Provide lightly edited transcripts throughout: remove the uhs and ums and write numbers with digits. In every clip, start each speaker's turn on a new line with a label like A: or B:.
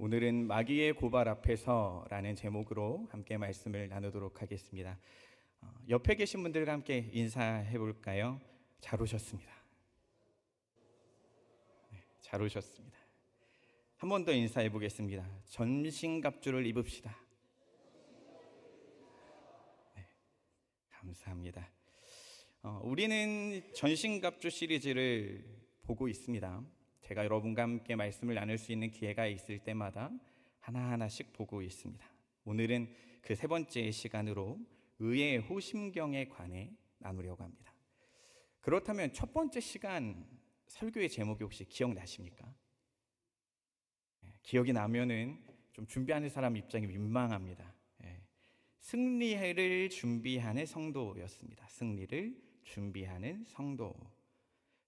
A: 오늘은 마귀의 고발 앞에서라는 제목으로 함께 말씀을 나누도록 하겠습니다. 옆에 계신 분들과 함께 인사해 볼까요? 잘 오셨습니다. 잘 오셨습니다. 한 번 더 인사해 보겠습니다. 전신갑주를 입읍시다. 감사합니다. 우리는 전신갑주 시리즈를 보고 있습니다. 제가 여러분과 함께 말씀을 나눌 수 있는 기회가 있을 때마다 하나하나씩 보고 있습니다. 오늘은 그 세 번째 시간으로 의의 호심경에 관해 나누려고 합니다. 그렇다면 첫 번째 시간 설교의 제목이 혹시 기억나십니까? 기억이 나면은 좀 준비하는 사람 입장이 민망합니다. 승리를 준비하는 성도였습니다. 승리를 준비하는 성도.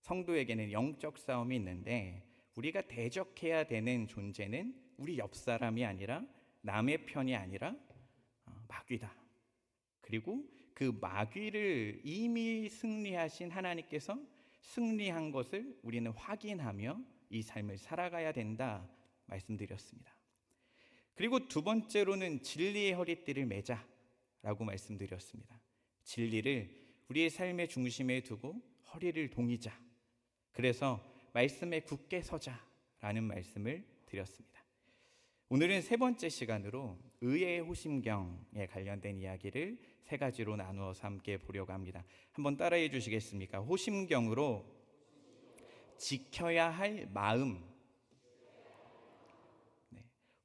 A: 성도에게는 영적 싸움이 있는데 우리가 대적해야 되는 존재는 우리 옆 사람이 아니라 남의 편이 아니라 마귀다. 그리고 그 마귀를 이미 승리하신 하나님께서 승리한 것을 우리는 확인하며 이 삶을 살아가야 된다 말씀드렸습니다. 그리고 두 번째로는 진리의 허리띠를 매자라고 말씀드렸습니다. 진리를 우리의 삶의 중심에 두고 허리를 동이자. 그래서 말씀에 굳게 서자라는 말씀을 드렸습니다. 오늘은 세 번째 시간으로 의의 호심경에 관련된 이야기를 세 가지로 나누어서 함께 보려고 합니다. 한번 따라해 주시겠습니까? 호심경으로 지켜야 할 마음.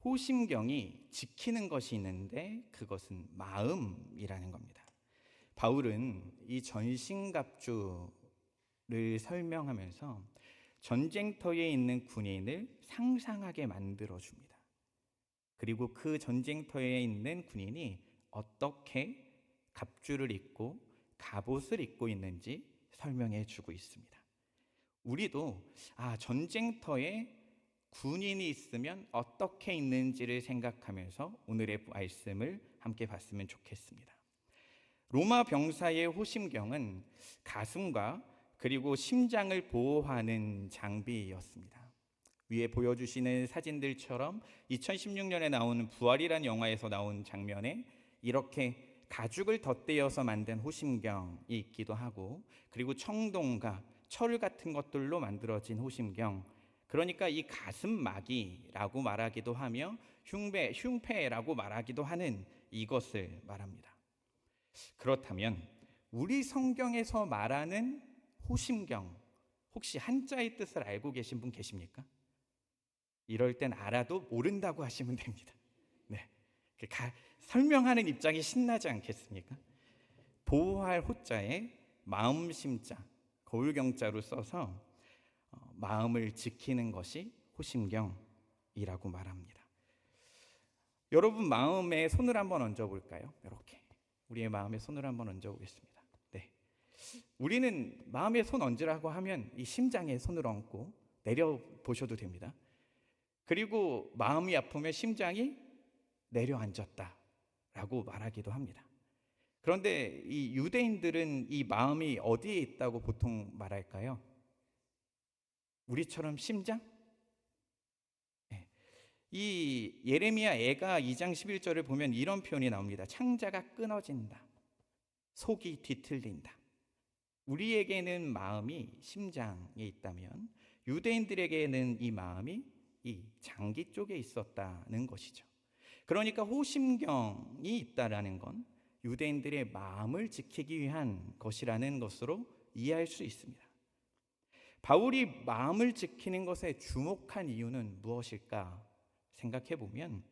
A: 호심경이 지키는 것이 있는데 그것은 마음이라는 겁니다. 바울은 이 전신갑주를 설명하면서 전쟁터에 있는 군인을 상상하게 만들어줍니다. 그리고 그 전쟁터에 있는 군인이 어떻게 갑주를 입고 갑옷을 입고 있는지 설명해 주고 있습니다. 우리도 전쟁터에 군인이 있으면 어떻게 있는지를 생각하면서 오늘의 말씀을 함께 봤으면 좋겠습니다. 로마 병사의 호심경은 가슴과 그리고 심장을 보호하는 장비였습니다. 위에 보여주시는 사진들처럼 2016년에 나온 부활이라는 영화에서 나온 장면에 이렇게 가죽을 덧대어서 만든 호심경이 있기도 하고, 그리고 청동과 철 같은 것들로 만들어진 호심경, 그러니까 이 가슴막이라고 말하기도 하며 흉패라고 말하기도 하는 이것을 말합니다. 그렇다면 우리 성경에서 말하는 호심경, 혹시 한자의 뜻을 알고 계신 분 계십니까? 이럴 땐 알아도 모른다고 하시면 됩니다. 설명하는 입장이 신나지 않겠습니까? 보호할 호자에 마음 심자, 거울경자로 써서 마음을 지키는 것이 호심경이라고 말합니다. 여러분 마음에 손을 한번 얹어볼까요? 이렇게 우리의 마음에 손을 한번 얹어보겠습니다. 우리는 마음에 손 얹으라고 하면 이 심장에 손을 얹고 내려보셔도 됩니다. 그리고 마음이 아프면 심장이 내려앉았다라고 말하기도 합니다. 그런데 이 유대인들은 이 마음이 어디에 있다고 보통 말할까요? 우리처럼 심장? 이 예레미야 애가 2장 11절을 보면 이런 표현이 나옵니다. 창자가 끊어진다. 속이 뒤틀린다. 우리에게는 마음이 심장에 있다면 유대인들에게는 이 마음이 이 장기 쪽에 있었다는 것이죠. 그러니까 호심경이 있다라는 건 유대인들의 마음을 지키기 위한 것이라는 것으로 이해할 수 있습니다. 바울이 마음을 지키는 것에 주목한 이유는 무엇일까 생각해 보면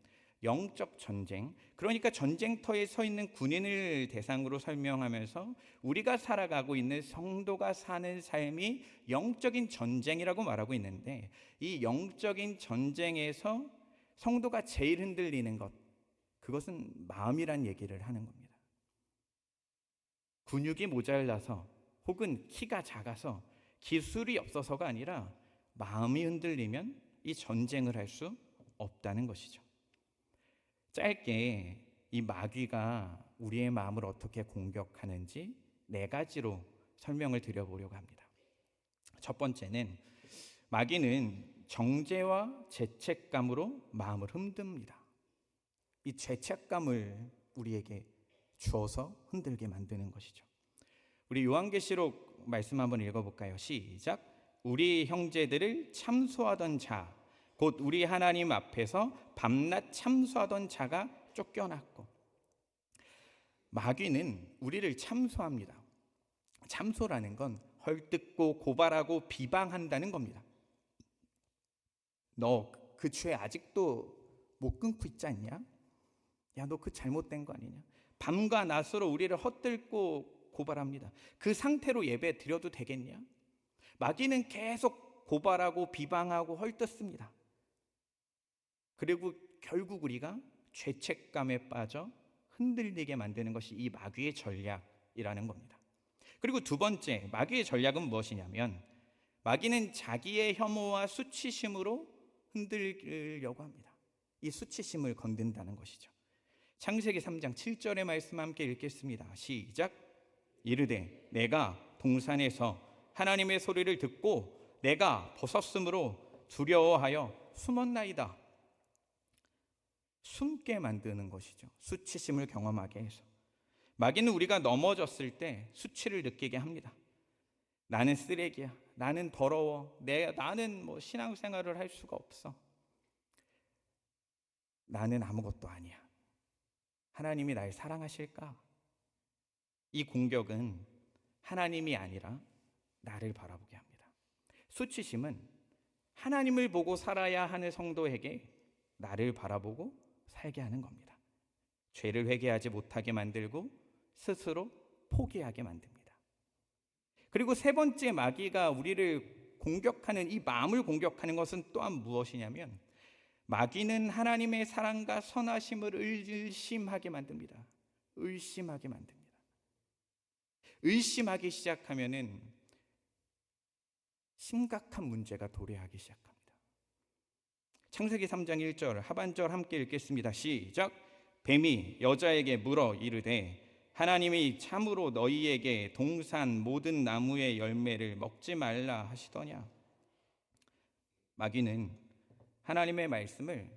A: 영적 전쟁, 그러니까 전쟁터에 서 있는 군인을 대상으로 설명하면서 우리가 살아가고 있는 성도가 사는 삶이 영적인 전쟁이라고 말하고 있는데, 이 영적인 전쟁에서 성도가 제일 흔들리는 것, 그것은 마음이란 얘기를 하는 겁니다. 근육이 모자라서 혹은 키가 작아서 기술이 없어서가 아니라 마음이 흔들리면 이 전쟁을 할 수 없다는 것이죠. 짧게 이 마귀가 우리의 마음을 어떻게 공격하는지 네 가지로 설명을 드려보려고 합니다. 첫 번째는 마귀는 정죄와 죄책감으로 마음을 흔듭니다. 이 죄책감을 우리에게 주어서 흔들게 만드는 것이죠. 우리 요한계시록 말씀 한번 읽어볼까요? 시작. 우리 형제들을 참소하던 자, 곧 우리 하나님 앞에서 밤낮 참소하던 자가 쫓겨났고. 마귀는 우리를 참소합니다. 참소라는 건 헐뜯고 고발하고 비방한다는 겁니다. 너 그 죄 아직도 못 끊고 있지 않냐? 야, 너 그 잘못된 거 아니냐? 밤과 낮으로 우리를 헛들고 고발합니다. 그 상태로 예배 드려도 되겠냐? 마귀는 계속 고발하고 비방하고 헐뜯습니다. 그리고 결국 우리가 죄책감에 빠져 흔들리게 만드는 것이 이 마귀의 전략이라는 겁니다. 그리고 두 번째, 마귀의 전략은 무엇이냐면 마귀는 자기의 혐오와 수치심으로 흔들려고 합니다. 이 수치심을 건든다는 것이죠. 창세기 3장 7절의 말씀 함께 읽겠습니다. 시작. 이르되 내가 동산에서 하나님의 소리를 듣고 내가 벗었으므로 두려워하여 숨었나이다. 숨게 만드는 것이죠. 수치심을 경험하게 해서. 마귀는 우리가 넘어졌을 때 수치를 느끼게 합니다. 나는 쓰레기야. 나는 더러워. 나는 신앙생활을 할 수가 없어. 나는 아무것도 아니야. 하나님이 날 사랑하실까? 이 공격은 하나님이 아니라 나를 바라보게 합니다. 수치심은 하나님을 보고 살아야 하는 성도에게 나를 바라보고 살게 하는 겁니다. 죄를 회개하지 못하게 만들고 스스로 포기하게 만듭니다. 그리고 세 번째, 마귀가 우리를 공격하는, 이 마음을 공격하는 것은 또한 무엇이냐면 마귀는 하나님의 사랑과 선하심을 의심하게 만듭니다. 의심하게 만듭니다. 의심하기 시작하면은 심각한 문제가 도래하기 시작합니다. 창세기 3장 1절 하반절 함께 읽겠습니다. 시작. 뱀이 여자에게 물어 이르되 하나님이 참으로 너희에게 동산 모든 나무의 열매를 먹지 말라 하시더냐. 마귀는 하나님의 말씀을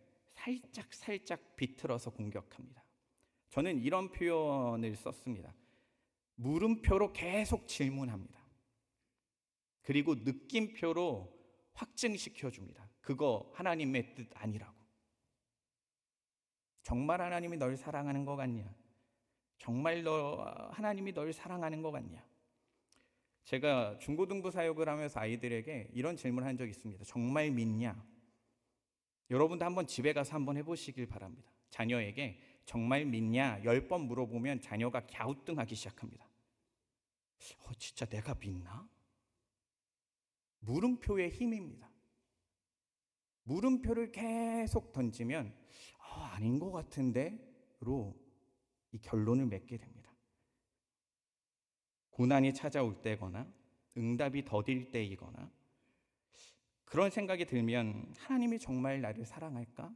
A: 살짝 비틀어서 공격합니다. 저는 이런 표현을 썼습니다. 물음표로 계속 질문합니다. 그리고 느낌표로 확증시켜 줍니다. 그거 하나님의 뜻 아니라고. 정말 하나님이 널 사랑하는 것 같냐? 정말 하나님이 널 사랑하는 것 같냐? 제가 중고등부 사역을 하면서 아이들에게 이런 질문을 한 적이 있습니다. 정말 믿냐? 여러분도 한번 집에 가서 한번 해보시길 바랍니다. 자녀에게 정말 믿냐? 10번 물어보면 자녀가 갸우뚱하기 시작합니다. 진짜 내가 믿나? 물음표의 힘입니다. 물음표를 계속 던지면 아닌 것 같은데로 이 결론을 맺게 됩니다. 고난이 찾아올 때거나 응답이 더딜 때이거나 그런 생각이 들면 하나님이 정말 나를 사랑할까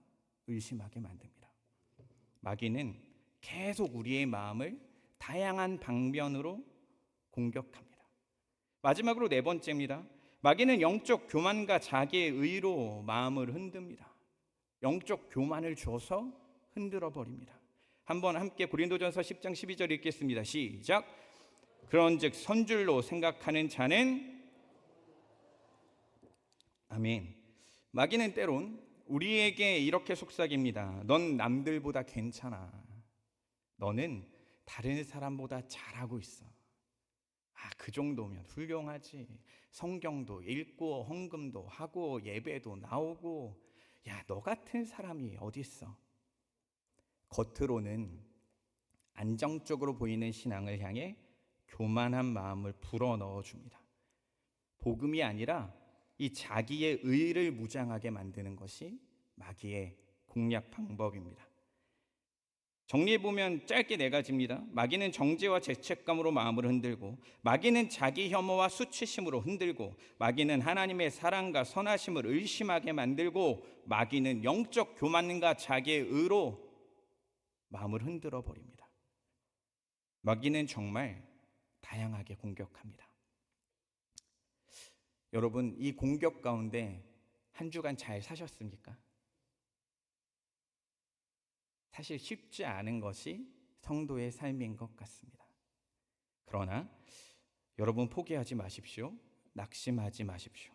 A: 의심하게 만듭니다. 마귀는 계속 우리의 마음을 다양한 방면으로 공격합니다. 마지막으로 네 번째입니다. 마귀는 영적 교만과 자기의 의로 마음을 흔듭니다. 영적 교만을 줘서 흔들어 버립니다. 한번 함께 고린도전서 10장 12절 읽겠습니다. 시작. 그런즉 선줄로 생각하는 자는 아멘. 마귀는 때론 우리에게 이렇게 속삭입니다. 넌 남들보다 괜찮아. 너는 다른 사람보다 잘하고 있어. 그 정도면 훌륭하지. 성경도 읽고 헌금도 하고 예배도 나오고 너 같은 사람이 어디 있어? 겉으로는 안정적으로 보이는 신앙을 향해 교만한 마음을 불어넣어 줍니다. 복음이 아니라 이 자기의 의를 무장하게 만드는 것이 마귀의 공략 방법입니다. 정리해보면 짧게 네 가지입니다. 마귀는 정죄와 죄책감으로 마음을 흔들고, 마귀는 자기 혐오와 수치심으로 흔들고, 마귀는 하나님의 사랑과 선하심을 의심하게 만들고, 마귀는 영적 교만과 자기의 의로 마음을 흔들어 버립니다. 마귀는 정말 다양하게 공격합니다. 여러분, 이 공격 가운데 한 주간 잘 사셨습니까? 사실 쉽지 않은 것이 성도의 삶인 것 같습니다. 그러나 여러분 포기하지 마십시오. 낙심하지 마십시오.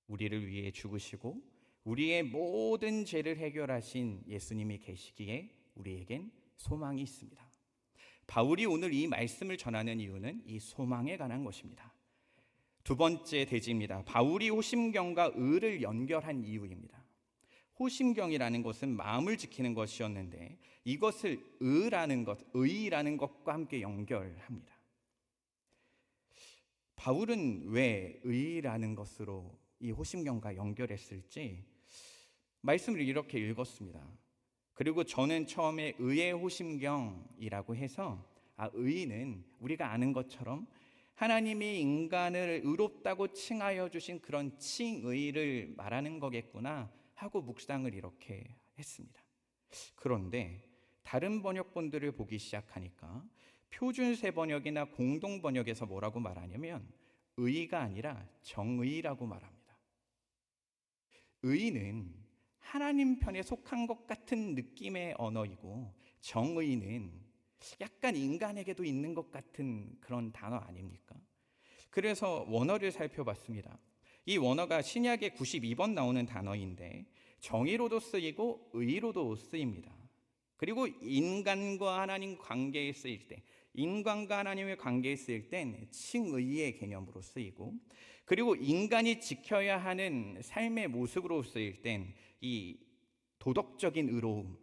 A: 우리를 위해 죽으시고 우리의 모든 죄를 해결하신 예수님이 계시기에 우리에겐 소망이 있습니다. 바울이 오늘 이 말씀을 전하는 이유는 이 소망에 관한 것입니다. 두 번째 대지입니다. 바울이 호심경과 의를 연결한 이유입니다. 호심경이라는 것은 마음을 지키는 것이었는데 이것을 의라는 것과 함께 연결합니다. 바울은 왜 의라는 것으로 이 호심경과 연결했을지 말씀을 이렇게 읽었습니다. 그리고 저는 처음에 의의 호심경이라고 해서 의는 우리가 아는 것처럼 하나님이 인간을 의롭다고 칭하여 주신 그런 칭의를 말하는 거겠구나 하고 묵상을 이렇게 했습니다. 그런데 다른 번역본들을 보기 시작하니까 표준세 번역이나 공동 번역에서 뭐라고 말하냐면 의가 아니라 정의라고 말합니다. 의는 하나님 편에 속한 것 같은 느낌의 언어이고 정의는 약간 인간에게도 있는 것 같은 그런 단어 아닙니까? 그래서 원어를 살펴봤습니다. 이 원어가 신약에 92번 나오는 단어인데 정의로도 쓰이고 의로도 쓰입니다. 그리고 인간과 하나님 관계에 쓰일 때, 인간과 하나님의 관계에 쓰일 땐 칭의의 개념으로 쓰이고, 그리고 인간이 지켜야 하는 삶의 모습으로 쓰일 땐 이 도덕적인 의로움,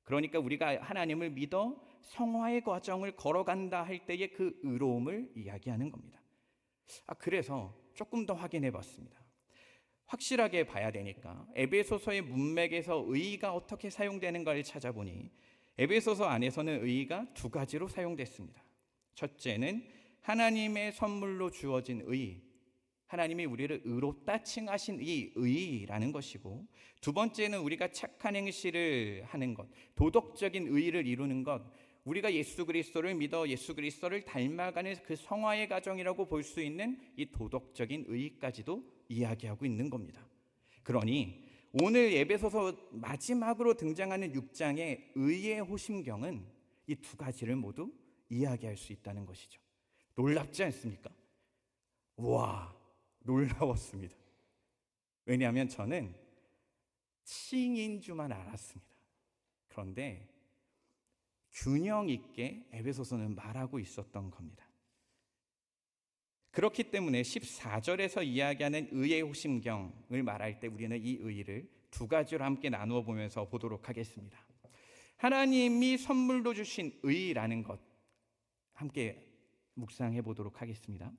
A: 그러니까 우리가 하나님을 믿어 성화의 과정을 걸어간다 할 때의 그 의로움을 이야기하는 겁니다. 그래서 조금 더 확인해 봤습니다. 확실하게 봐야 되니까 에베소서의 문맥에서 의가 어떻게 사용되는가를 찾아보니 에베소서 안에서는 의가 두 가지로 사용됐습니다. 첫째는 하나님의 선물로 주어진 의, 하나님이 우리를 의롭다 칭하신 이 의라는 것이고, 두 번째는 우리가 착한 행실을 하는 것, 도덕적인 의를 이루는 것, 우리가 예수 그리스도를 믿어 예수 그리스도를 닮아가는 그 성화의 과정이라고 볼 수 있는 이 도덕적인 의까지도 이야기하고 있는 겁니다. 그러니 오늘 에베소서 마지막으로 등장하는 6장의 의의 호심경은 이 두 가지를 모두 이야기할 수 있다는 것이죠. 놀랍지 않습니까? 와, 놀라웠습니다. 왜냐하면 저는 칭인 줄만 알았습니다. 그런데 균형 있게 에베소서는 말하고 있었던 겁니다. 그렇기 때문에 14절에서 이야기하는 의의 호심경을 말할 때 우리는 이 의를 두 가지로 함께 나누어 보면서 보도록 하겠습니다. 하나님이 선물로 주신 의라는 것 함께 묵상해 보도록 하겠습니다.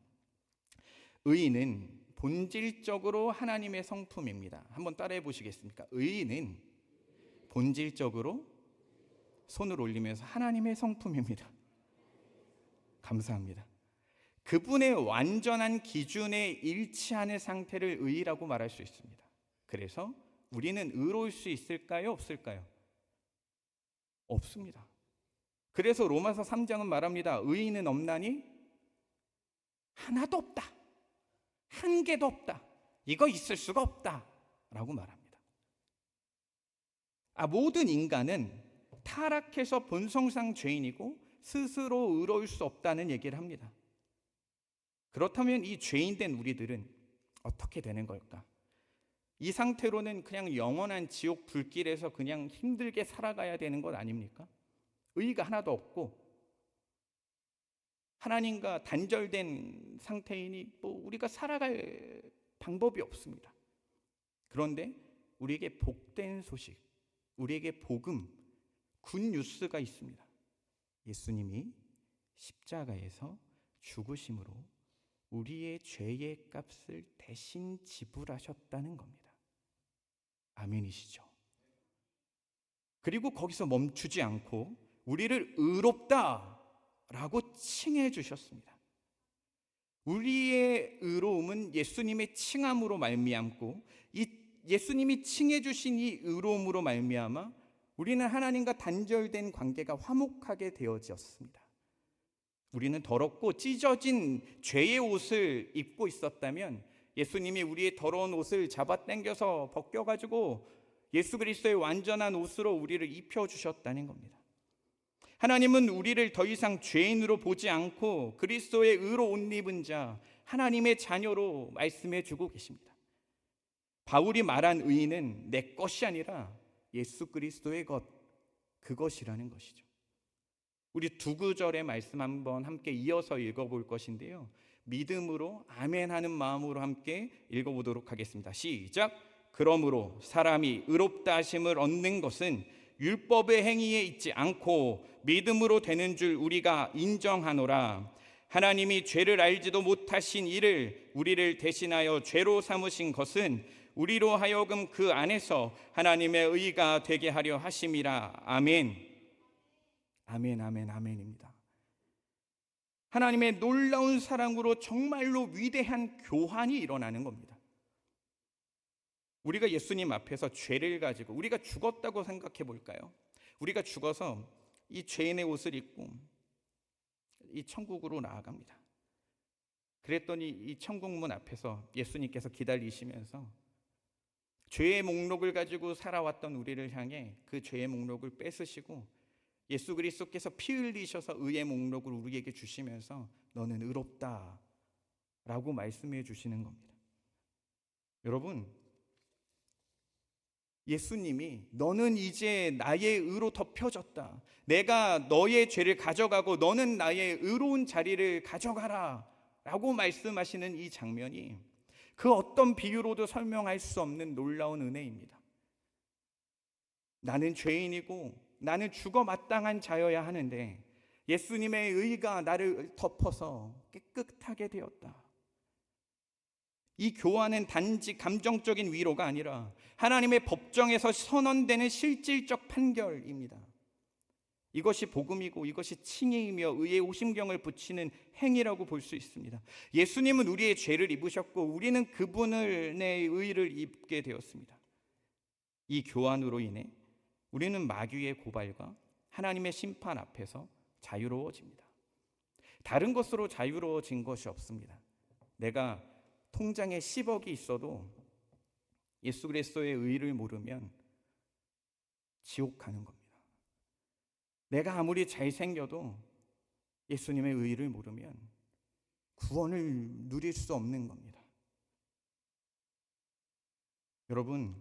A: 의는 본질적으로 하나님의 성품입니다. 한번 따라해 보시겠습니까? 의는 본질적으로 손을 올리면서 하나님의 성품입니다. 감사합니다. 그분의 완전한 기준에 일치하는 상태를 의라고 말할 수 있습니다. 그래서 우리는 의로울 수 있을까요? 없을까요? 없습니다. 그래서 로마서 3장은 말합니다. 의인은 없나니 하나도 없다. 한 개도 없다. 이거 있을 수가 없다. 라고 말합니다. 모든 인간은 타락해서 본성상 죄인이고 스스로 의로울 수 없다는 얘기를 합니다. 그렇다면 이 죄인된 우리들은 어떻게 되는 걸까? 이 상태로는 그냥 영원한 지옥 불길에서 그냥 힘들게 살아가야 되는 것 아닙니까? 의의가 하나도 없고 하나님과 단절된 상태이니 우리가 살아갈 방법이 없습니다. 그런데 우리에게 복된 소식, 우리에게 복음, 굿뉴스가 있습니다. 예수님이 십자가에서 죽으심으로 우리의 죄의 값을 대신 지불하셨다는 겁니다. 아멘이시죠? 그리고 거기서 멈추지 않고 우리를 의롭다라고 칭해 주셨습니다. 우리의 의로움은 예수님의 칭함으로 말미암고 이 예수님이 칭해 주신 이 의로움으로 말미암아 우리는 하나님과 단절된 관계가 화목하게 되어졌습니다. 우리는 더럽고 찢어진 죄의 옷을 입고 있었다면 예수님이 우리의 더러운 옷을 잡아당겨서 벗겨가지고 예수 그리스도의 완전한 옷으로 우리를 입혀주셨다는 겁니다. 하나님은 우리를 더 이상 죄인으로 보지 않고 그리스도의 의로 옷 입은 자, 하나님의 자녀로 말씀해 주고 계십니다. 바울이 말한 의는 내 것이 아니라 예수 그리스도의 것, 그것이라는 것이죠. 우리 두 구절의 말씀 한번 함께 이어서 읽어볼 것인데요, 믿음으로 아멘 하는 마음으로 함께 읽어보도록 하겠습니다. 시작. 그러므로 사람이 의롭다 하심을 얻는 것은 율법의 행위에 있지 않고 믿음으로 되는 줄 우리가 인정하노라. 하나님이 죄를 알지도 못하신 이를 우리를 대신하여 죄로 삼으신 것은 우리로 하여금 그 안에서 하나님의 의가 되게 하려 하심이라. 아멘. 아멘, 아멘, 아멘입니다. 하나님의 놀라운 사랑으로 정말로 위대한 교환이 일어나는 겁니다. 우리가 예수님 앞에서 죄를 가지고 우리가 죽었다고 생각해 볼까요? 우리가 죽어서 이 죄인의 옷을 입고 이 천국으로 나아갑니다. 그랬더니 이 천국문 앞에서 예수님께서 기다리시면서 죄의 목록을 가지고 살아왔던 우리를 향해 그 죄의 목록을 뺏으시고 예수 그리스도께서 피 흘리셔서 의의 목록을 우리에게 주시면서 너는 의롭다 라고 말씀해 주시는 겁니다. 여러분, 예수님이 너는 이제 나의 의로 덮여졌다, 내가 너의 죄를 가져가고 너는 나의 의로운 자리를 가져가라 라고 말씀하시는 이 장면이 그 어떤 비유로도 설명할 수 없는 놀라운 은혜입니다. 나는 죄인이고 나는 죽어 마땅한 자여야 하는데 예수님의 의가 나를 덮어서 깨끗하게 되었다. 이 교환은 단지 감정적인 위로가 아니라 하나님의 법정에서 선언되는 실질적 판결입니다. 이것이 복음이고 이것이 칭의이며 의의 오심경을 붙이는 행위라고 볼 수 있습니다. 예수님은 우리의 죄를 입으셨고 우리는 그분의 의를 입게 되었습니다. 이 교환으로 인해 우리는 마귀의 고발과 하나님의 심판 앞에서 자유로워집니다. 다른 것으로 자유로워진 것이 없습니다. 내가 통장에 10억이 있어도 예수 그리스도의 의를 모르면 지옥 가는 겁니다. 내가 아무리 잘생겨도 예수님의 의를 모르면 구원을 누릴 수 없는 겁니다. 여러분,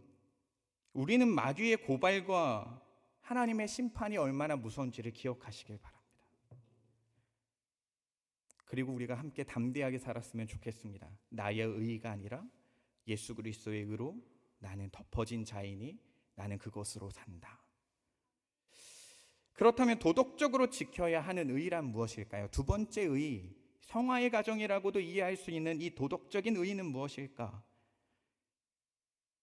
A: 우리는 마귀의 고발과 하나님의 심판이 얼마나 무서운지를 기억하시길 바랍니다. 그리고 우리가 함께 담대하게 살았으면 좋겠습니다. 나의 의가 아니라 예수 그리스도의 의로 나는 덮어진 자이니 나는 그것으로 산다. 그렇다면 도덕적으로 지켜야 하는 의란 무엇일까요? 두 번째 의, 성화의 가정이라고도 이해할 수 있는 이 도덕적인 의는 무엇일까?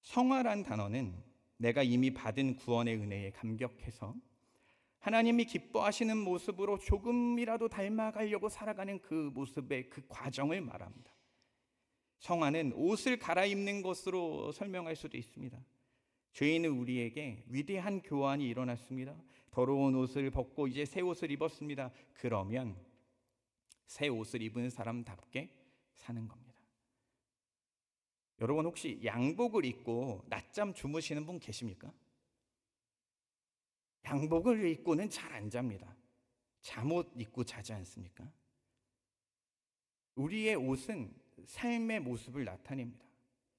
A: 성화란 단어는 내가 이미 받은 구원의 은혜에 감격해서 하나님이 기뻐하시는 모습으로 조금이라도 닮아가려고 살아가는 그 모습의 그 과정을 말합니다. 성화는 옷을 갈아입는 것으로 설명할 수도 있습니다. 죄인은 우리에게 위대한 교환이 일어났습니다. 더러운 옷을 벗고 이제 새 옷을 입었습니다. 그러면 새 옷을 입은 사람답게 사는 겁니다. 여러분, 혹시 양복을 입고 낮잠 주무시는 분 계십니까? 양복을 입고는 잘 안 잡니다. 잠옷 입고 자지 않습니까? 우리의 옷은 삶의 모습을 나타냅니다.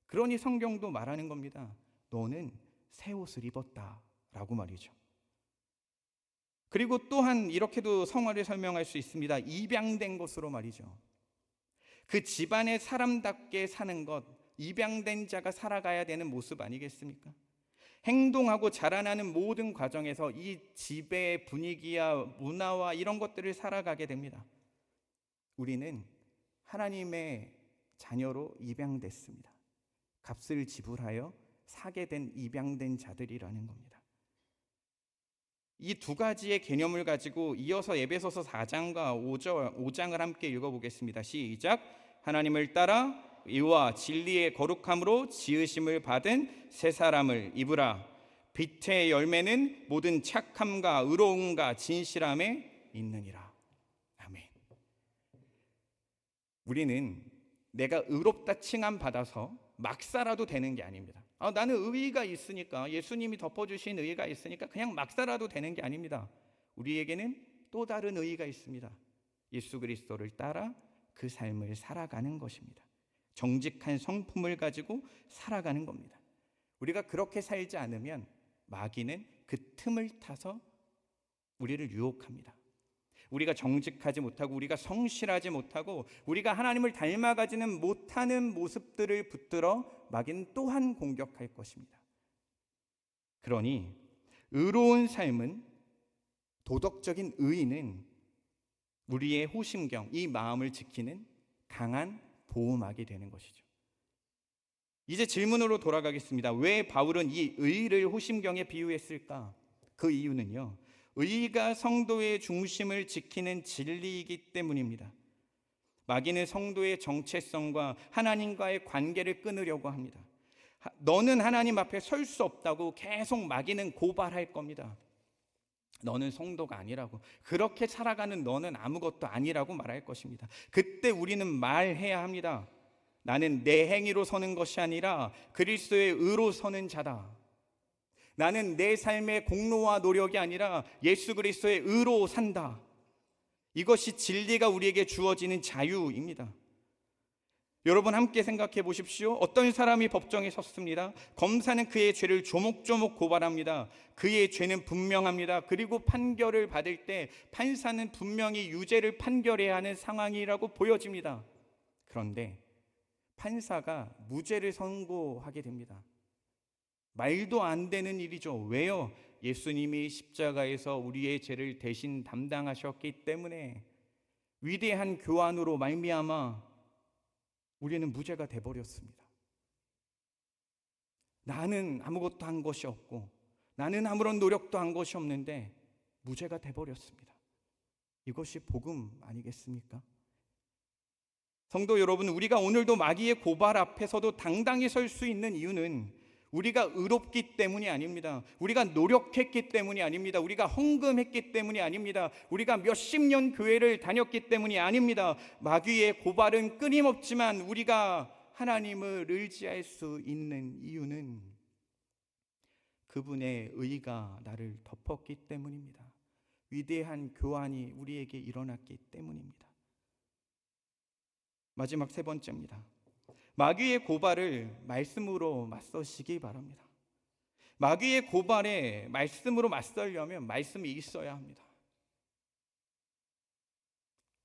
A: 그러니 성경도 말하는 겁니다. 너는 새 옷을 입었다 라고 말이죠. 그리고 또한 이렇게도 성화를 설명할 수 있습니다. 입양된 것으로 말이죠. 그 집안의 사람답게 사는 것, 입양된 자가 살아가야 되는 모습 아니겠습니까? 행동하고 자라나는 모든 과정에서 이 집의 분위기와 문화와 이런 것들을 살아가게 됩니다. 우리는 하나님의 자녀로 입양됐습니다. 값을 지불하여 사게 된 입양된 자들이라는 겁니다. 이 두 가지의 개념을 가지고 이어서 에베소서 4장과 5장을 함께 읽어보겠습니다. 시작. 하나님을 따라 의와 진리의 거룩함으로 지으심을 받은 새 사람을 입으라. 빛의 열매는 모든 착함과 의로움과 진실함에 있느니라. 아멘. 우리는 내가 의롭다 칭함 받아서 막 살아도 되는 게 아닙니다. 나는 의의가 있으니까, 예수님이 덮어주신 의의가 있으니까 그냥 막 살아도 되는 게 아닙니다. 우리에게는 또 다른 의의가 있습니다. 예수 그리스도를 따라 그 삶을 살아가는 것입니다. 정직한 성품을 가지고 살아가는 겁니다. 우리가 그렇게 살지 않으면 마귀는 그 틈을 타서 우리를 유혹합니다. 우리가 정직하지 못하고, 우리가 성실하지 못하고, 우리가 하나님을 닮아가지는 못하는 모습들을 붙들어 마귀는 또한 공격할 것입니다. 그러니 의로운 삶은, 도덕적인 의의는 우리의 호심경, 이 마음을 지키는 강한 보호막이 되는 것이죠. 이제 질문으로 돌아가겠습니다. 왜 바울은 이 의의를 호심경에 비유했을까? 그 이유는요, 의의가 성도의 중심을 지키는 진리이기 때문입니다. 마귀는 성도의 정체성과 하나님과의 관계를 끊으려고 합니다. 너는 하나님 앞에 설 수 없다고 계속 마귀는 고발할 겁니다. 너는 성도가 아니라고, 그렇게 살아가는 너는 아무것도 아니라고 말할 것입니다. 그때 우리는 말해야 합니다. 나는 내 행위로 서는 것이 아니라 그리스도의 의로 서는 자다. 나는 내 삶의 공로와 노력이 아니라 예수 그리스도의 의로 산다. 이것이 진리가 우리에게 주어지는 자유입니다. 여러분 함께 생각해 보십시오. 어떤 사람이 법정에 섰습니다. 검사는 그의 죄를 조목조목 고발합니다. 그의 죄는 분명합니다. 그리고 판결을 받을 때 판사는 분명히 유죄를 판결해야 하는 상황이라고 보여집니다. 그런데 판사가 무죄를 선고하게 됩니다. 말도 안 되는 일이죠. 왜요? 예수님이 십자가에서 우리의 죄를 대신 담당하셨기 때문에 위대한 교환으로 말미암아 우리는 무죄가 돼버렸습니다. 나는 아무것도 한 것이 없고, 나는 아무런 노력도 한 것이 없는데 무죄가 돼버렸습니다. 이것이 복음 아니겠습니까? 성도 여러분, 우리가 오늘도 마귀의 고발 앞에서도 당당히 설 수 있는 이유는 우리가 의롭기 때문이 아닙니다. 우리가 노력했기 때문이 아닙니다. 우리가 헌금했기 때문이 아닙니다. 우리가 몇십 년 교회를 다녔기 때문이 아닙니다. 마귀의 고발은 끊임없지만 우리가 하나님을 의지할 수 있는 이유는 그분의 의가 나를 덮었기 때문입니다. 위대한 교환이 우리에게 일어났기 때문입니다. 마지막 세 번째입니다. 마귀의 고발을 말씀으로 맞서시기 바랍니다. 마귀의 고발에 말씀으로 맞서려면 말씀이 있어야 합니다.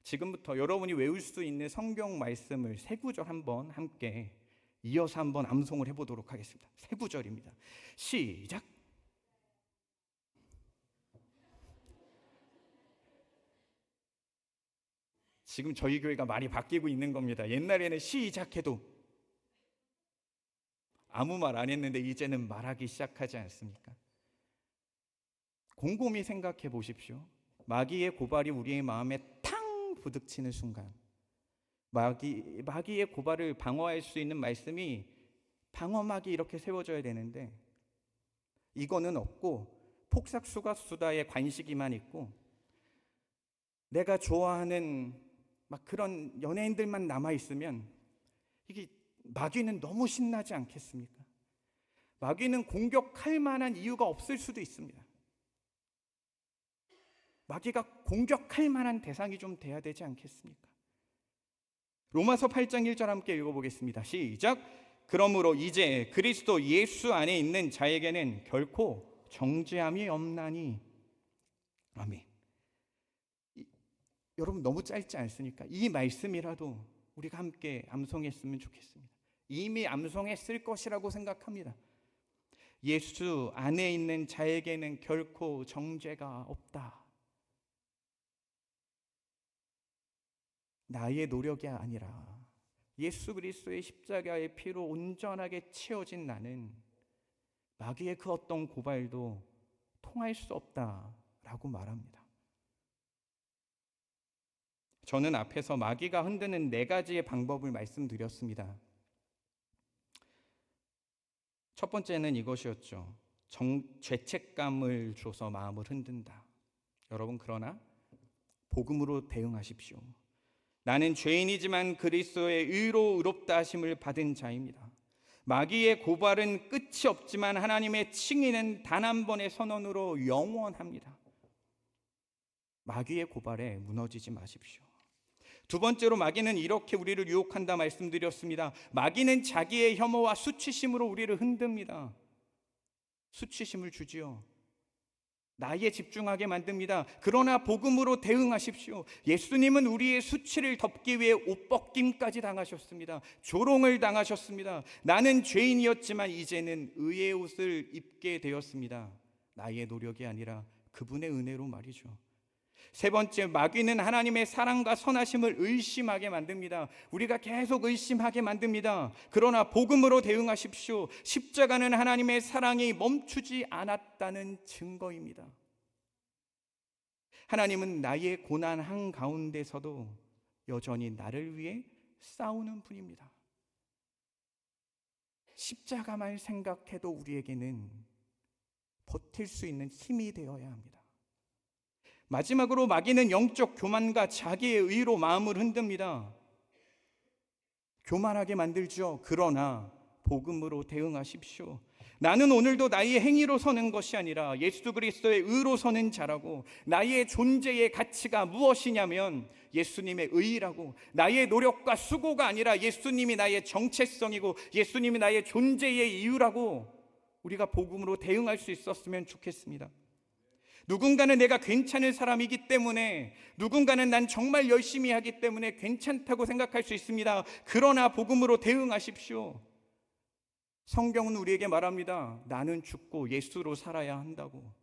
A: 지금부터 여러분이 외울 수 있는 성경 말씀을 세 구절 한번 함께 이어서 한번 암송을 해보도록 하겠습니다. 세 구절입니다. 시작. 지금 저희 교회가 많이 바뀌고 있는 겁니다. 옛날에는 시작해도 아무 말 안 했는데 이제는 말하기 시작하지 않습니까? 곰곰이 생각해 보십시오. 마귀의 고발이 우리의 마음에 탕 부딪히는 순간, 마귀의 고발을 방어할 수 있는 말씀이 방어막이 이렇게 세워져야 되는데 이거는 없고 폭삭수가 수다에 관식이만 있고 내가 좋아하는 막 그런 연예인들만 남아 있으면 이게 마귀는 너무 신나지 않겠습니까? 마귀는 공격할 만한 이유가 없을 수도 있습니다. 마귀가 공격할 만한 대상이 좀 돼야 되지 않겠습니까? 로마서 8장 1절 함께 읽어보겠습니다. 시작. 그러므로 이제 그리스도 예수 안에 있는 자에게는 결코 정죄함이 없나니. 아멘. 여러분 너무 짧지 않습니까? 이 말씀이라도 우리가 함께 암송했으면 좋겠습니다. 이미 암송했을 것이라고 생각합니다. 예수 안에 있는 자에게는 결코 정죄가 없다. 나의 노력이 아니라 예수 그리스도의 십자가의 피로 온전하게 채워진 나는 마귀의 그 어떤 고발도 통할 수 없다라고 말합니다. 저는 앞에서 마귀가 흔드는 네 가지의 방법을 말씀드렸습니다. 첫 번째는 이것이었죠. 죄책감을 줘서 마음을 흔든다. 여러분 그러나 복음으로 대응하십시오. 나는 죄인이지만 그리스도의 의로 의롭다 하심을 받은 자입니다. 마귀의 고발은 끝이 없지만 하나님의 칭의는 단 한 번의 선언으로 영원합니다. 마귀의 고발에 무너지지 마십시오. 두 번째로 마귀는 이렇게 우리를 유혹한다 말씀드렸습니다. 마귀는 자기의 혐오와 수치심으로 우리를 흔듭니다. 수치심을 주지요. 나에 집중하게 만듭니다. 그러나 복음으로 대응하십시오. 예수님은 우리의 수치를 덮기 위해 옷벗김까지 당하셨습니다. 조롱을 당하셨습니다. 나는 죄인이었지만 이제는 의의 옷을 입게 되었습니다. 나의 노력이 아니라 그분의 은혜로 말이죠. 세 번째, 마귀는 하나님의 사랑과 선하심을 의심하게 만듭니다. 우리가 계속 의심하게 만듭니다. 그러나 복음으로 대응하십시오. 십자가는 하나님의 사랑이 멈추지 않았다는 증거입니다. 하나님은 나의 고난 한가운데서도 여전히 나를 위해 싸우는 분입니다. 십자가만 생각해도 우리에게는 버틸 수 있는 힘이 되어야 합니다. 마지막으로 마귀는 영적 교만과 자기의 의로 마음을 흔듭니다. 교만하게 만들죠. 그러나 복음으로 대응하십시오. 나는 오늘도 나의 행위로 서는 것이 아니라 예수 그리스도의 의로 서는 자라고, 나의 존재의 가치가 무엇이냐면 예수님의 의라고, 나의 노력과 수고가 아니라 예수님이 나의 정체성이고 예수님이 나의 존재의 이유라고 우리가 복음으로 대응할 수 있었으면 좋겠습니다. 누군가는 내가 괜찮은 사람이기 때문에, 누군가는 난 정말 열심히 하기 때문에 괜찮다고 생각할 수 있습니다. 그러나 복음으로 대응하십시오. 성경은 우리에게 말합니다. 나는 죽고 예수로 살아야 한다고.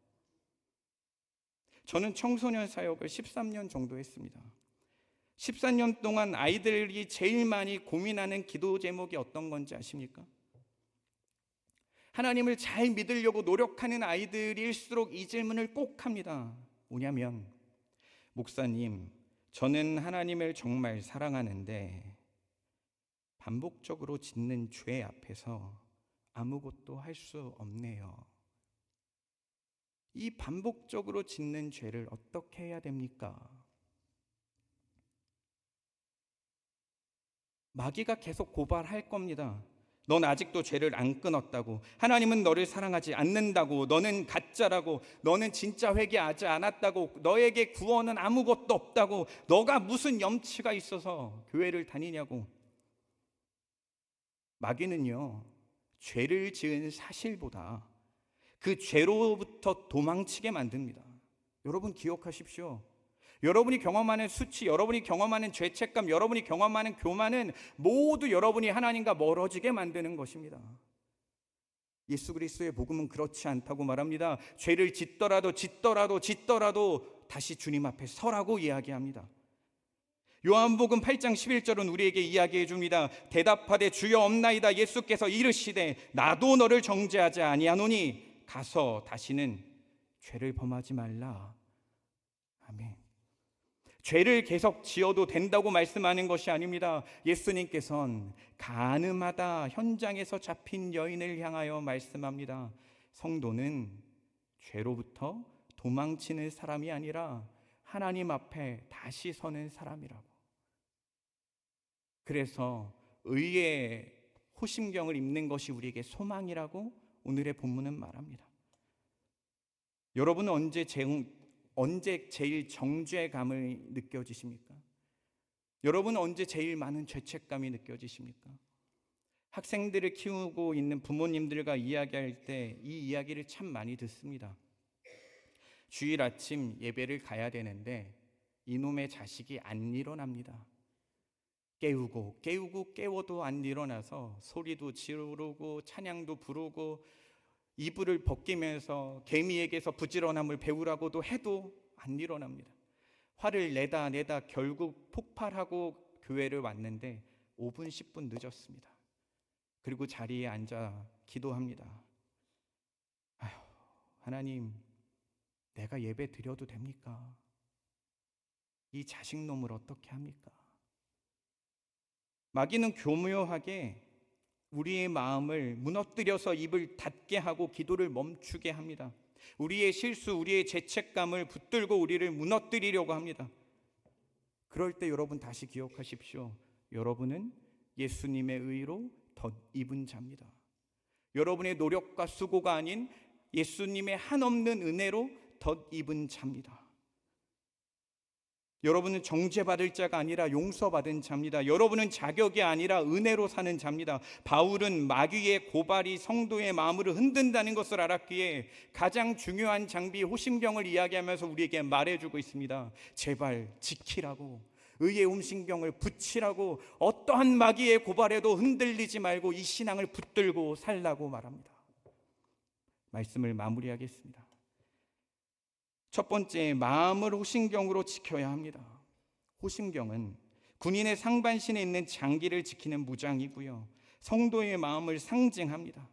A: 저는 청소년 사역을 13년 정도 했습니다. 14년 동안 아이들이 제일 많이 고민하는 기도 제목이 어떤 건지 아십니까? 하나님을 잘 믿으려고 노력하는 아이들일수록 이 질문을 꼭 합니다. 뭐냐면, 목사님, 저는 하나님을 정말 사랑하는데 반복적으로 짓는 죄 앞에서 아무것도 할 수 없네요. 이 반복적으로 짓는 죄를 어떻게 해야 됩니까? 마귀가 계속 고발할 겁니다. 넌 아직도 죄를 안 끊었다고, 하나님은 너를 사랑하지 않는다고, 너는 가짜라고, 너는 진짜 회개하지 않았다고, 너에게 구원은 아무것도 없다고, 너가 무슨 염치가 있어서 교회를 다니냐고. 마귀는요, 죄를 지은 사실보다 그 죄로부터 도망치게 만듭니다. 여러분 기억하십시오. 여러분이 경험하는 수치, 여러분이 경험하는 죄책감, 여러분이 경험하는 교만은 모두 여러분이 하나님과 멀어지게 만드는 것입니다. 예수 그리스도의 복음은 그렇지 않다고 말합니다. 죄를 짓더라도 다시 주님 앞에 서라고 이야기합니다. 요한복음 8장 11절은 우리에게 이야기해 줍니다. 대답하되 주여 없나이다. 예수께서 이르시되 나도 너를 정죄하지 아니하노니 가서 다시는 죄를 범하지 말라. 아멘. 죄를 계속 지어도 된다고 말씀하는 것이 아닙니다. 예수님께서는 가늠하다 현장에서 잡힌 여인을 향하여 말씀합니다. 성도는 죄로부터 도망치는 사람이 아니라 하나님 앞에 다시 서는 사람이라고. 그래서 의의 호심경을 입는 것이 우리에게 소망이라고 오늘의 본문은 말합니다. 여러분은 언제 제일 정죄감을 느껴지십니까? 여러분은 언제 제일 많은 죄책감이 느껴지십니까? 학생들을 키우고 있는 부모님들과 이야기할 때 이 이야기를 참 많이 듣습니다. 주일 아침 예배를 가야 되는데 이놈의 자식이 안 일어납니다. 깨우고 깨워도 안 일어나서 소리도 지르고 찬양도 부르고 이불을 벗기면서 개미에게서 부지런함을 배우라고도 해도 안 일어납니다. 화를 내다 결국 폭발하고 교회를 왔는데 5분 10분 늦었습니다. 그리고 자리에 앉아 기도합니다. 아휴, 하나님, 내가 예배 드려도 됩니까? 이 자식놈을 어떻게 합니까? 마귀는 교묘하게 우리의 마음을 무너뜨려서 입을 닫게 하고 기도를 멈추게 합니다. 우리의 실수, 우리의 죄책감을 붙들고 우리를 무너뜨리려고 합니다. 그럴 때 여러분 다시 기억하십시오. 여러분은 예수님의 의로 덧입은 자입니다. 여러분의 노력과 수고가 아닌 예수님의 한없는 은혜로 덧입은 자입니다. 여러분은 정죄받을 자가 아니라 용서받은 자입니다. 여러분은 자격이 아니라 은혜로 사는 자입니다. 바울은 마귀의 고발이 성도의 마음을 흔든다는 것을 알았기에 가장 중요한 장비 호심경을 이야기하면서 우리에게 말해주고 있습니다. 제발 지키라고, 의의 홍심경을 붙이라고, 어떠한 마귀의 고발에도 흔들리지 말고 이 신앙을 붙들고 살라고 말합니다. 말씀을 마무리하겠습니다. 첫 번째, 마음을 호심경으로 지켜야 합니다. 호심경은 군인의 상반신에 있는 장기를 지키는 무장이고요, 성도의 마음을 상징합니다.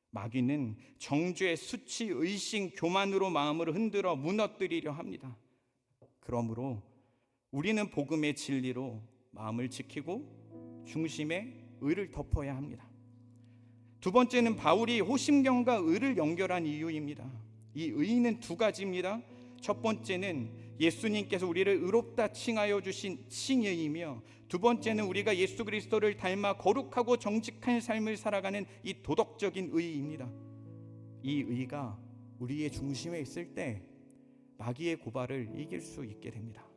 A: 마귀는 정죄, 수치, 의심, 교만으로 마음을 흔들어 무너뜨리려 합니다. 그러므로 우리는 복음의 진리로 마음을 지키고 중심에 의를 덮어야 합니다. 두 번째는 바울이 호심경과 의를 연결한 이유입니다. 이 의는 두 가지입니다. 첫 번째는 예수님께서 우리를 의롭다 칭하여 주신 칭의이며, 두 번째는 우리가 예수 그리스도를 닮아 거룩하고 정직한 삶을 살아가는 이 도덕적인 의의입니다. 이 의가 우리의 중심에 있을 때 마귀의 고발을 이길 수 있게 됩니다.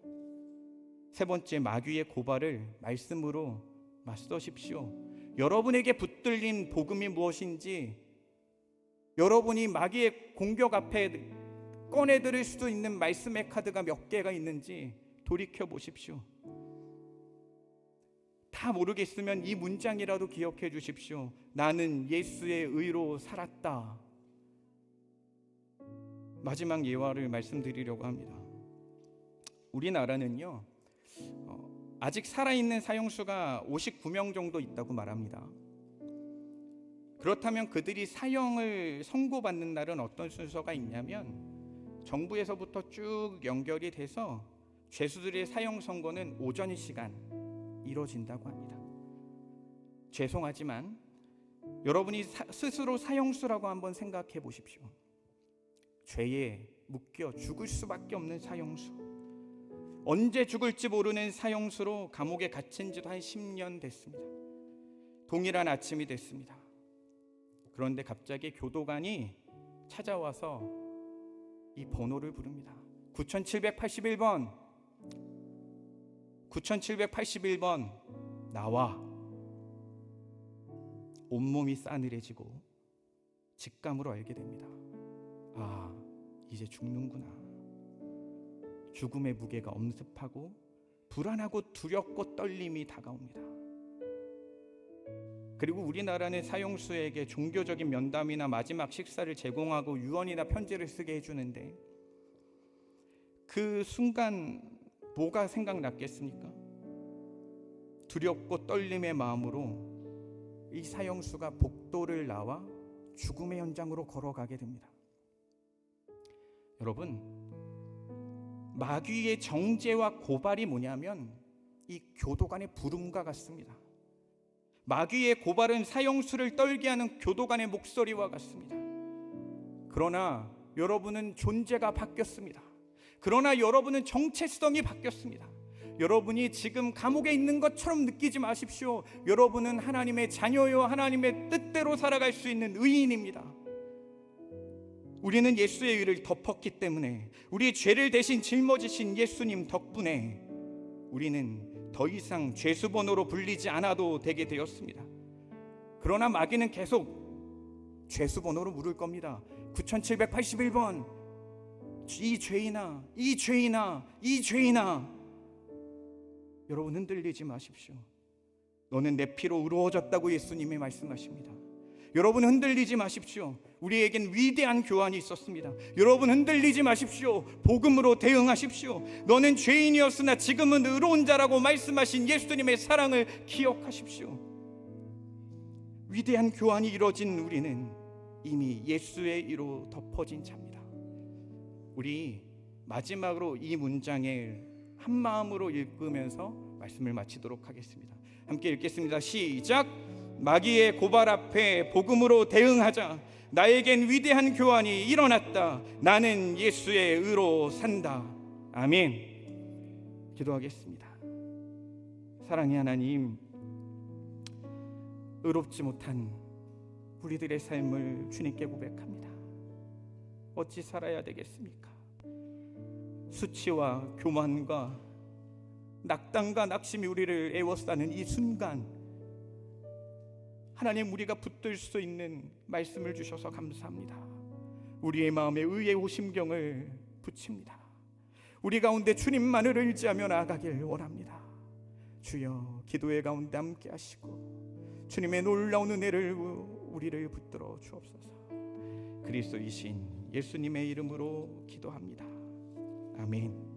A: 세 번째, 마귀의 고발을 말씀으로 맞서십시오. 여러분에게 붙들린 복음이 무엇인지, 여러분이 마귀의 공격 앞에 꺼내들을 수도 있는 말씀의 카드가 몇 개가 있는지 돌이켜 보십시오. 다 모르겠으면 이 문장이라도 기억해 주십시오. 나는 예수의 의로 살았다. 마지막 예화를 말씀드리려고 합니다. 우리나라는요, 아직 살아있는 사형수가 59명 정도 있다고 말합니다. 그렇다면 그들이 사형을 선고받는 날은 어떤 순서가 있냐면, 정부에서부터 쭉 연결이 돼서 죄수들의 사형 선고는 오전 시간 이루어진다고 합니다. 죄송하지만 여러분이 스스로 사형수라고 한번 생각해 보십시오. 죄에 묶여 죽을 수밖에 없는 사형수, 언제 죽을지 모르는 사형수로 감옥에 갇힌 지도 한 10년 됐습니다. 동일한 아침이 됐습니다. 그런데 갑자기 교도관이 찾아와서 이 번호를 부릅니다. 9781번, 9781번 나와. 온몸이 싸늘해지고 직감으로 알게 됩니다. 아, 이제 죽는구나. 죽음의 무게가 엄습하고 불안하고 두렵고 떨림이 다가옵니다. 그리고 우리나라는 사형수에게 종교적인 면담이나 마지막 식사를 제공하고 유언이나 편지를 쓰게 해주는데, 그 순간 뭐가 생각났겠습니까? 두렵고 떨림의 마음으로 이 사형수가 복도를 나와 죽음의 현장으로 걸어가게 됩니다. 여러분, 마귀의 정죄와 고발이 뭐냐면 이 교도관의 부름과 같습니다. 마귀의 고발은 사형수를 떨게 하는 교도관의 목소리와 같습니다. 그러나 여러분은 존재가 바뀌었습니다. 그러나 여러분은 정체성이 바뀌었습니다. 여러분이 지금 감옥에 있는 것처럼 느끼지 마십시오. 여러분은 하나님의 자녀요, 하나님의 뜻대로 살아갈 수 있는 의인입니다. 우리는 예수의 의를 덮었기 때문에, 우리의 죄를 대신 짊어지신 예수님 덕분에 우리는 더 이상 죄수번호로 불리지 않아도 되게 되었습니다. 그러나 마귀는 계속 죄수번호로 물을 겁니다. 9781번, 이 죄인아, 이 죄인아, 이 죄인아. 여러분, 흔들리지 마십시오. 너는 내 피로 의로워졌다고 예수님이 말씀하십니다. 여러분, 흔들리지 마십시오. 우리에겐 위대한 교환이 있었습니다. 여러분, 흔들리지 마십시오. 복음으로 대응하십시오. 너는 죄인이었으나 지금은 의로운 자라고 말씀하신 예수님의 사랑을 기억하십시오. 위대한 교환이 이루어진 우리는 이미 예수의 이로 덮어진 자입니다. 우리 마지막으로 이 문장을 한 마음으로 읽으면서 말씀을 마치도록 하겠습니다. 함께 읽겠습니다. 시작. 마귀의 고발 앞에 복음으로 대응하자. 나에겐 위대한 교환이 일어났다. 나는 예수의 의로 산다. 아멘. 기도하겠습니다. 사랑의 하나님, 의롭지 못한 우리들의 삶을 주님께 고백합니다. 어찌 살아야 되겠습니까? 수치와 교만과 낙담과 낙심이 우리를 에워싸는 이 순간, 하나님, 우리가 붙들 수 있는 말씀을 주셔서 감사합니다. 우리의 마음에 의의 호심경을 붙입니다. 우리 가운데 주님만을 의지하며 나아가길 원합니다. 주여, 기도의 가운데 함께 하시고 주님의 놀라운 은혜를 우리를 붙들어 주옵소서. 그리스도이신 예수님의 이름으로 기도합니다. 아멘.